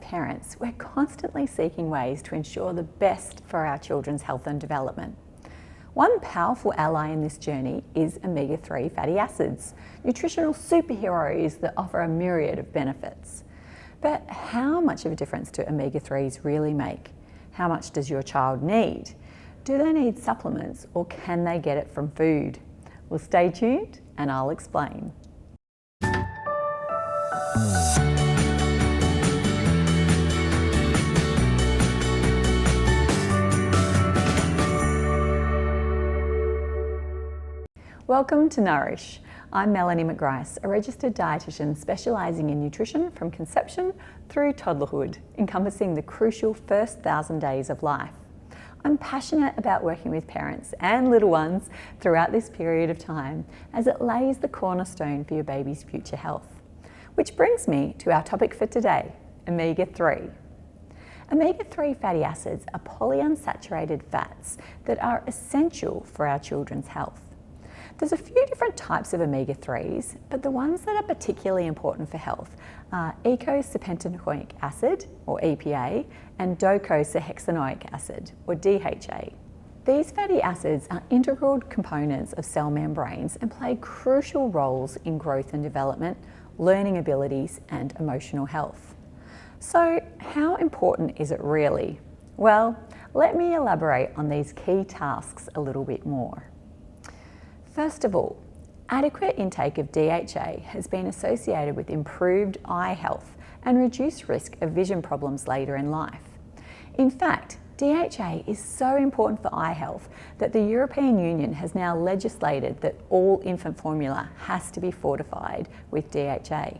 parents, we're constantly seeking ways to ensure the best for our children's health and development. One powerful ally in this journey is omega-3 fatty acids, nutritional superheroes that offer a myriad of benefits. But how much of a difference do omega-3s really make? How much does your child need? Do they need supplements or can they get it from food? Well, stay tuned and I'll explain. Welcome to Nourish. I'm Melanie McGrice, a registered dietitian specialising in nutrition from conception through toddlerhood, encompassing the crucial first 1,000 days of life. I'm passionate about working with parents and little ones throughout this period of time as it lays the cornerstone for your baby's future health. Which brings me to our topic for today, omega-3. Omega-3 fatty acids are polyunsaturated fats that are essential for our children's health. There's a few different types of omega-3s, but the ones that are particularly important for health are eicosapentaenoic acid, or EPA, and docosahexaenoic acid, or DHA. These fatty acids are integral components of cell membranes and play crucial roles in growth and development, learning abilities, and emotional health. So, how important is it really? Well, let me elaborate on these key tasks a little bit more. First of all, adequate intake of DHA has been associated with improved eye health and reduced risk of vision problems later in life. In fact, DHA is so important for eye health that the European Union has now legislated that all infant formula has to be fortified with DHA.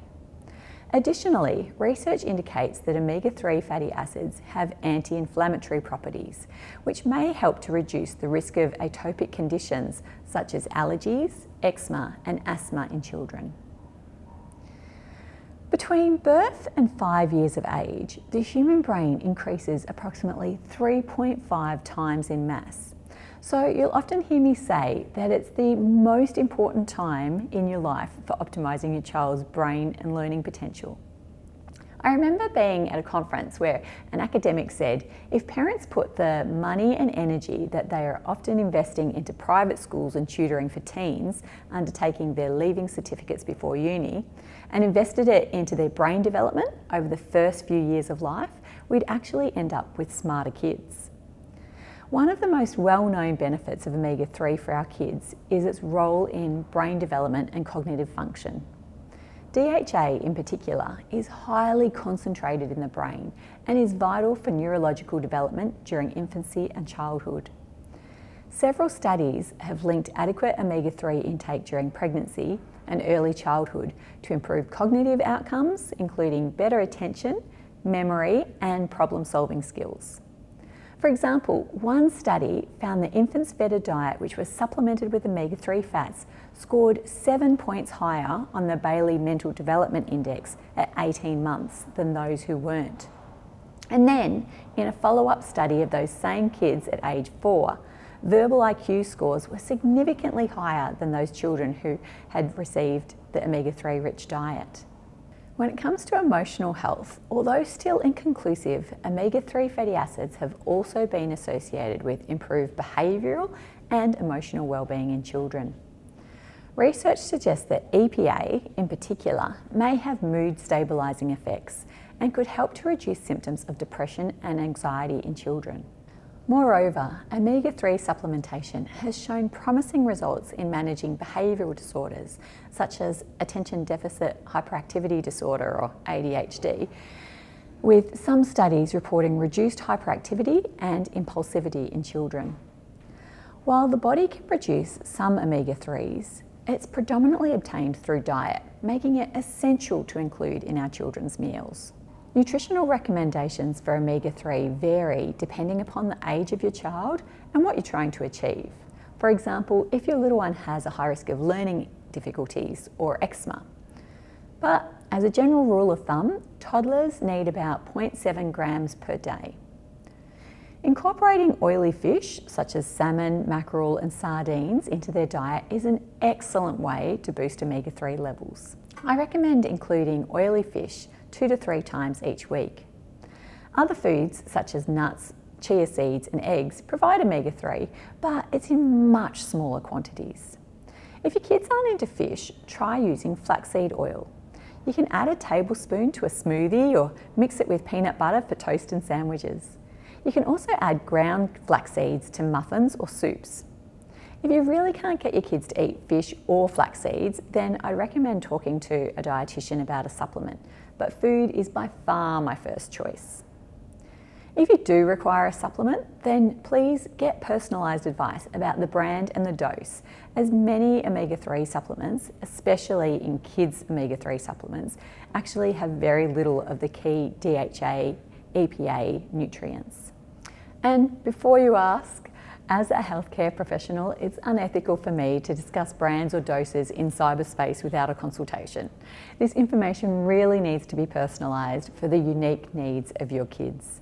Additionally, research indicates that omega-3 fatty acids have anti-inflammatory properties, which may help to reduce the risk of atopic conditions such as allergies, eczema, and asthma in children. Between birth and 5 years of age, the human brain increases approximately 3.5 times in mass. So you'll often hear me say that it's the most important time in your life for optimising your child's brain and learning potential. I remember being at a conference where an academic said if parents put the money and energy that they are often investing into private schools and tutoring for teens undertaking their leaving certificates before uni and invested it into their brain development over the first few years of life, we'd actually end up with smarter kids. One of the most well-known benefits of omega-3 for our kids is its role in brain development and cognitive function. DHA in particular is highly concentrated in the brain and is vital for neurological development during infancy and childhood. Several studies have linked adequate omega-3 intake during pregnancy and early childhood to improve cognitive outcomes, including better attention, memory, and problem-solving skills. For example, one study found the infants fed a diet which was supplemented with omega-3 fats scored 7 points higher on the Bayley Mental Development Index at 18 months than those who weren't. And then, in a follow-up study of those same kids at age 4, verbal IQ scores were significantly higher than those children who had received the omega-3 rich diet. When it comes to emotional health, although still inconclusive, omega-3 fatty acids have also been associated with improved behavioural and emotional well-being in children. Research suggests that EPA, in particular, may have mood stabilising effects and could help to reduce symptoms of depression and anxiety in children. Moreover, omega-3 supplementation has shown promising results in managing behavioural disorders such as attention deficit hyperactivity disorder or ADHD, with some studies reporting reduced hyperactivity and impulsivity in children. While the body can produce some omega-3s, it's predominantly obtained through diet, making it essential to include in our children's meals. Nutritional recommendations for omega-3 vary depending upon the age of your child and what you're trying to achieve. For example, if your little one has a high risk of learning difficulties or eczema. But as a general rule of thumb, toddlers need about 0.7 grams per day. Incorporating oily fish, such as salmon, mackerel and sardines, into their diet is an excellent way to boost omega-3 levels. I recommend including oily fish 2 to 3 times each week. Other foods such as nuts, chia seeds and eggs provide omega-3, but it's in much smaller quantities. If your kids aren't into fish, try using flaxseed oil. You can add a tablespoon to a smoothie or mix it with peanut butter for toast and sandwiches. You can also add ground flax seeds to muffins or soups. If you really can't get your kids to eat fish or flax seeds, then I recommend talking to a dietitian about a supplement, but food is by far my first choice. If you do require a supplement, then please get personalised advice about the brand and the dose, as many omega-3 supplements, especially in kids' omega-3 supplements, actually have very little of the key DHA, EPA nutrients. And before you ask, as a healthcare professional, it's unethical for me to discuss brands or doses in cyberspace without a consultation. This information really needs to be personalised for the unique needs of your kids.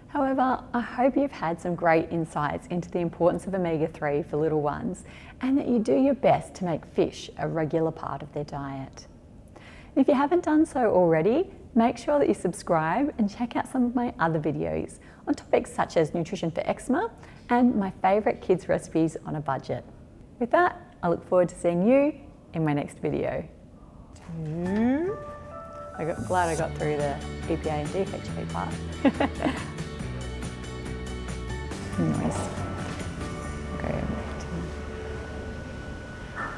However, I hope you've had some great insights into the importance of omega-3 for little ones and that you do your best to make fish a regular part of their diet. If you haven't done so already, make sure that you subscribe and check out some of my other videos on topics such as nutrition for eczema and my favourite kids recipes on a budget. With that, I look forward to seeing you in my next video. Glad I got through the EPA and DHA part. Nice.